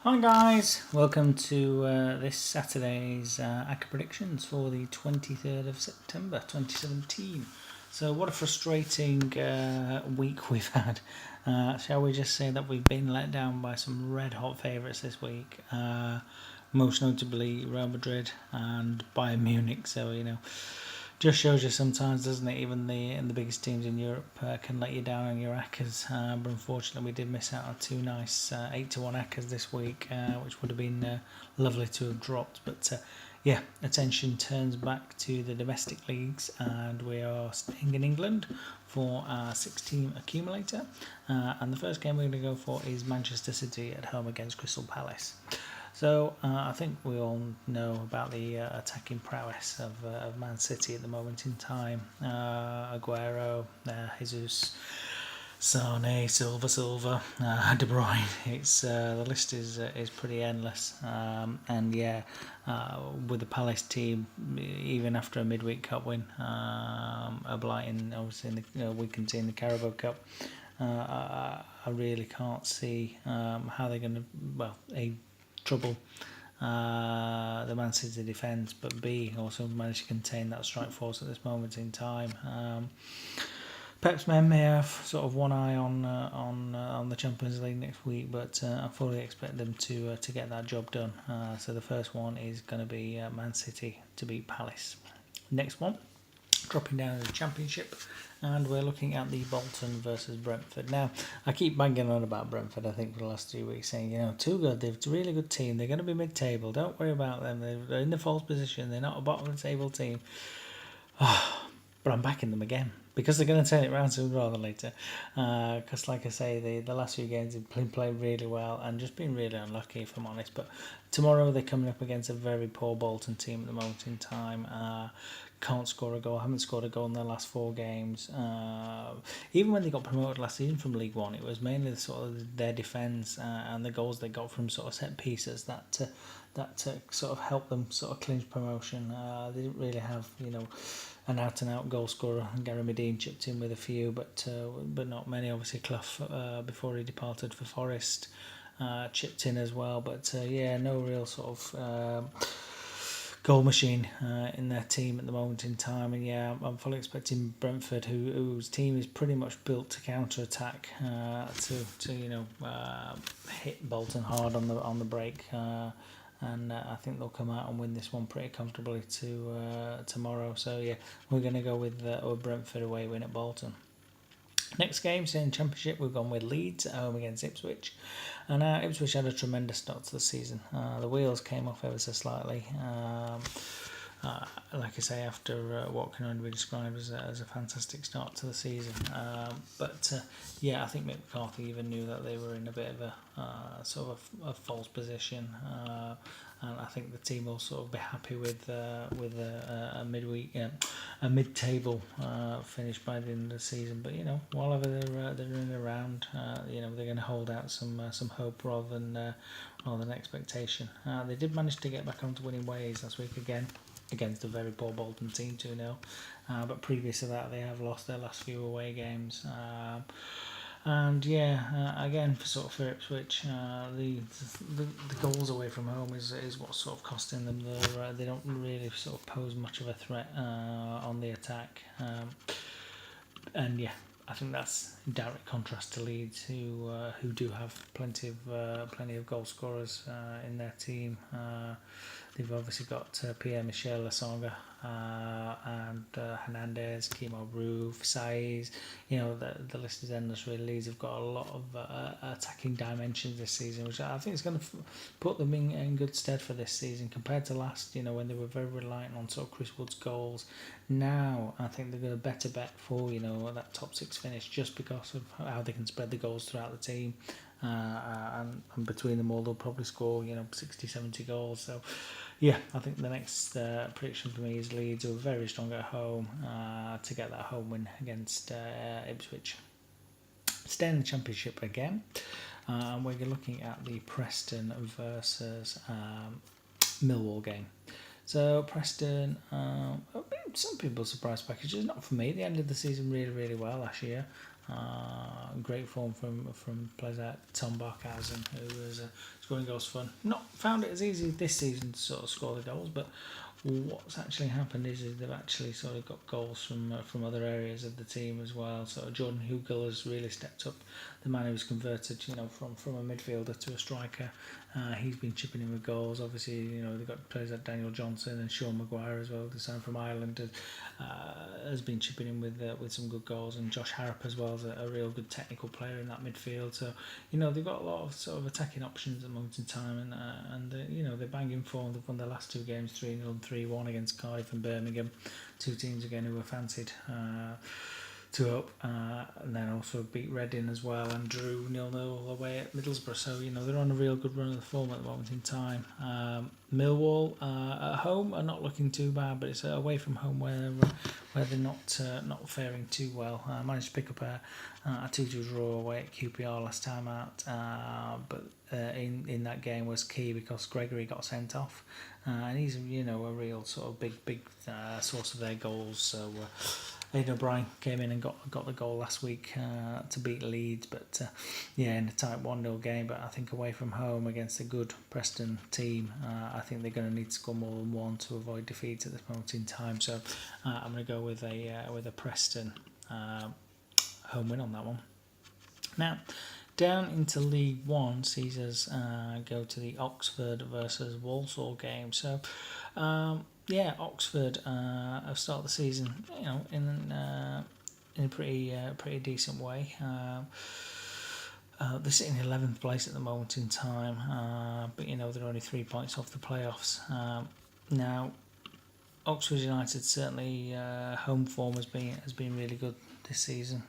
Hi guys, welcome to this Saturday's ACCA predictions for the 23rd of September 2017. So what a frustrating week we've had. Shall we just say that we've been let down by some red hot favourites this week, most notably Real Madrid and Bayern Munich. So just shows you sometimes, doesn't it? Even the biggest teams in Europe can let you down on your ACCAs. But unfortunately, we did miss out on two nice 8-1 ACCAs this week, which would have been lovely to have dropped. But attention turns back to the domestic leagues, and we are staying in England for our 6-team accumulator. And the first game we're going to go for is Manchester City at home against Crystal Palace. So I think we all know about the attacking prowess of Man City at the moment in time. Aguero, Jesus, Sane, Silva, De Bruyne. It's the list is pretty endless. With the Palace team, even after a midweek cup win, a blighting obviously in the weekend in the Carabao Cup. I really can't see how they're going to trouble the Man City defence, but B also managed to contain that strike force at this moment in time. Pep's men may have sort of one eye on the Champions League next week, but I fully expect them to get that job done. So the first one is going to be Man City to beat Palace. Next one, dropping down to the Championship, and we're looking at the Bolton versus Brentford. Now, I keep banging on about Brentford, I think, for the last 3 weeks, saying, too good, they're a really good team, they're going to be mid-table, don't worry about them, they're in the false position, they're not a bottom-of-the-table team. But I'm backing them again, because they're going to turn it around sooner rather than later. Because, like I say, the last few games have played really well and just been really unlucky, if I'm honest. But tomorrow they're coming up against a very poor Bolton team at the moment in time. Can't score a goal, haven't scored a goal in their last 4 games. Even when they got promoted last season from League One, it was mainly their defence and the goals they got from sort of set pieces that sort of helped them sort of clinch promotion. They didn't really have an out-and-out goal scorer. Gary Medine chipped in with a few, but not many. Obviously, Clough, before he departed for Forest, chipped in as well. But no real sort of goal machine in their team at the moment in time. And I'm fully expecting Brentford, whose team is pretty much built to counter-attack, to hit Bolton hard on the break. And I think they'll come out and win this one pretty comfortably tomorrow. So we're going to go with Brentford away win at Bolton. Next game, in Championship, we've gone with Leeds at home against Ipswich. And Ipswich had a tremendous start to the season. The wheels came off ever so slightly. Like I say, after what can only be described as a fantastic start to the season. I think Mick McCarthy even knew that they were in a bit of a sort of a false position. And I think the team will sort of be happy with a midweek, a mid-table finish by the end of the season. But while they're in and around, they're going to hold out some hope rather than expectation. They did manage to get back onto winning ways last week again against a very poor Bolton team 2-0. But previous to that, they have lost their last few away games. Again for Ipswich, the goals away from home is what's sort of costing them. They don't really sort of pose much of a threat on the attack, I think that's in direct contrast to Leeds, who do have plenty of goal scorers in their team. They've obviously got Pierre-Michel Lasonga and Hernandez, Kimo Roof, Saiz. The list is endless really. Leeds have got a lot of attacking dimensions this season, which I think is going to put them in good stead for this season compared to last, when they were very reliant on sort of Chris Wood's goals. Now I think they're going to better bet for that top 6 finish, just because of how they can spread the goals throughout the team. And between them all, they'll probably score 60-70 goals. So I think the next prediction for me is Leeds, who are very strong at home, to get that home win against Ipswich. Staying in the Championship again, we're looking at the Preston versus Millwall game. So Preston, some people's surprise packages, not for me. They ended the season really, really well last year. Great form from players like Tom Barkhausen, who was scoring goals for fun. Not found it as easy this season to sort of score the goals, but what's actually happened is they've actually sort of got goals from other areas of the team as well. So Jordan Hugel has really stepped up, the man who's converted, from a midfielder to a striker. He's been chipping in with goals. Obviously, they've got players like Daniel Johnson and Sean Maguire as well, the sign from Ireland, has been chipping in with some good goals. And Josh Harrop as well is a real good technical player in that midfield. So, they've got a lot of sort of attacking options at the moment in time, and they're banging form. They've won their last 2 games 3-0 and 3-1 against Cardiff and Birmingham, 2 teams again who were fancied to up, and then also beat Reading as well and drew 0-0 away at Middlesbrough. So they're on a real good run of the form at the moment in time. Millwall at home are not looking too bad, but it's away from home where they're not faring too well. Managed to pick up a 2-2 draw away at QPR last time out, but in that game was key because Gregory got sent off, and he's a real sort of big source of their goals. So. Aidan O'Brien came in and got the goal last week to beat Leeds, but in a tight 1-0 game. But I think away from home against a good Preston team, I think they're going to need to score more than 1 to avoid defeat at this moment in time. So I'm going to go with a Preston home win on that one. Now, down into League One sees us go to the Oxford versus Walsall game. So. Oxford have started the season, in a pretty decent way. They're sitting in 11th place at the moment in time, but they're only 3 points off the playoffs. Now, Oxford United certainly home form has been really good this season.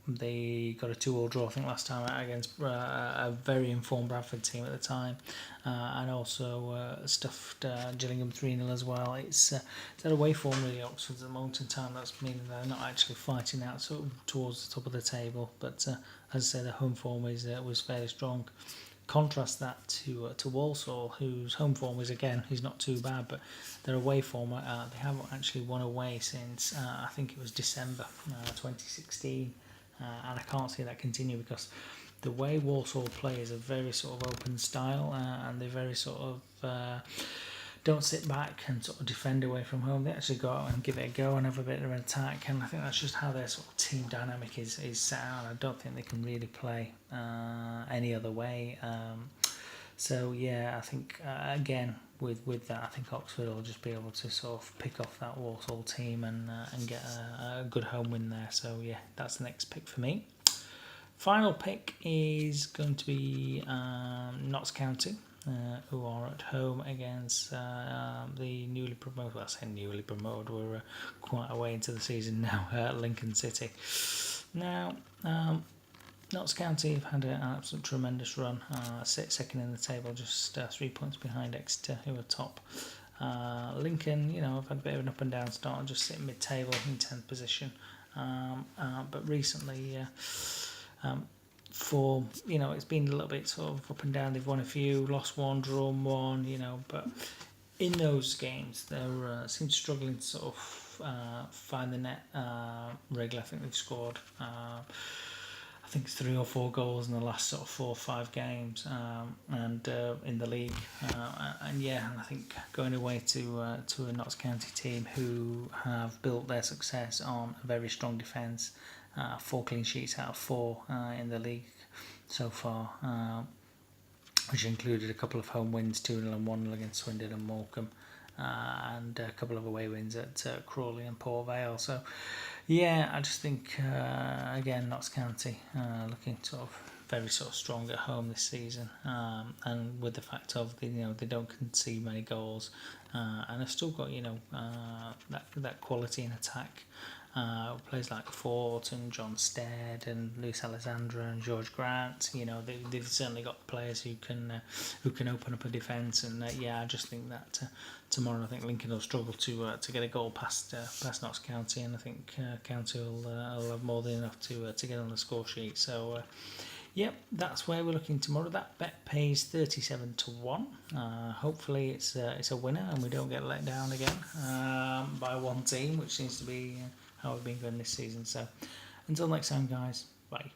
They got a 2-2 draw, I think, last time out against a very informed Bradford team at the time, and also stuffed Gillingham 3-0 as well. It's that away form really, Oxford at the moment in time. That's meaning they're not actually fighting out sort of towards the top of the table, but as I say, the home form was fairly strong. Contrast that to Walsall, whose home form is not too bad, but their away form, they haven't actually won away since I think it was December 2016, and I can't see that continue because the way Walsall play is a very sort of open style, and they very sort of don't sit back and sort of defend away from home. They actually go out and give it a go and have a bit of an attack, and I think that's just how their sort of team dynamic is set out. I don't think they can really play any other way. I think again with that, I think Oxford will just be able to sort of pick off that Walsall team and get a good home win there. So that's the next pick for me. Final pick is going to be Notts County, who are at home against the newly promoted. Well, I say newly promoted. We're quite a way into the season now. Lincoln City. Now, Notts County have had an absolute tremendous run. Sit second in the table, just 3 points behind Exeter, who are top. Lincoln, have had a bit of an up and down start, just sitting mid-table in 10th position. But recently, it's been a little bit sort of up and down. They've won a few, lost 1, drawn 1, but in those games they seem struggling to sort of find the net regularly. I think they've scored I think it's 3 or 4 goals in the last sort of 4 or 5 games, and in the league, and I think going away to a Notts County team who have built their success on a very strong defence, 4 clean sheets out of 4 in the league so far, which included a couple of home wins, 2-0 and 1-0 against Swindon and Morecambe, and a couple of away wins at Crawley and Port Vale. So I just think again Notts County looking sort of very sort of strong at home this season, and with the fact of they don't concede many goals, and they've still got that quality in attack. Players like Fort and John Stead and Luis Alessandra and George Grant, they've certainly got players who can open up a defence, and I just think that tomorrow I think Lincoln will struggle to get a goal past Notts County, and I think County will have more than enough to get on the score sheet. So that's where we're looking tomorrow. That bet pays 37-1. Hopefully it's a winner and we don't get let down again by one team, which seems to be how we've been going this season. So Until next time, guys. Bye.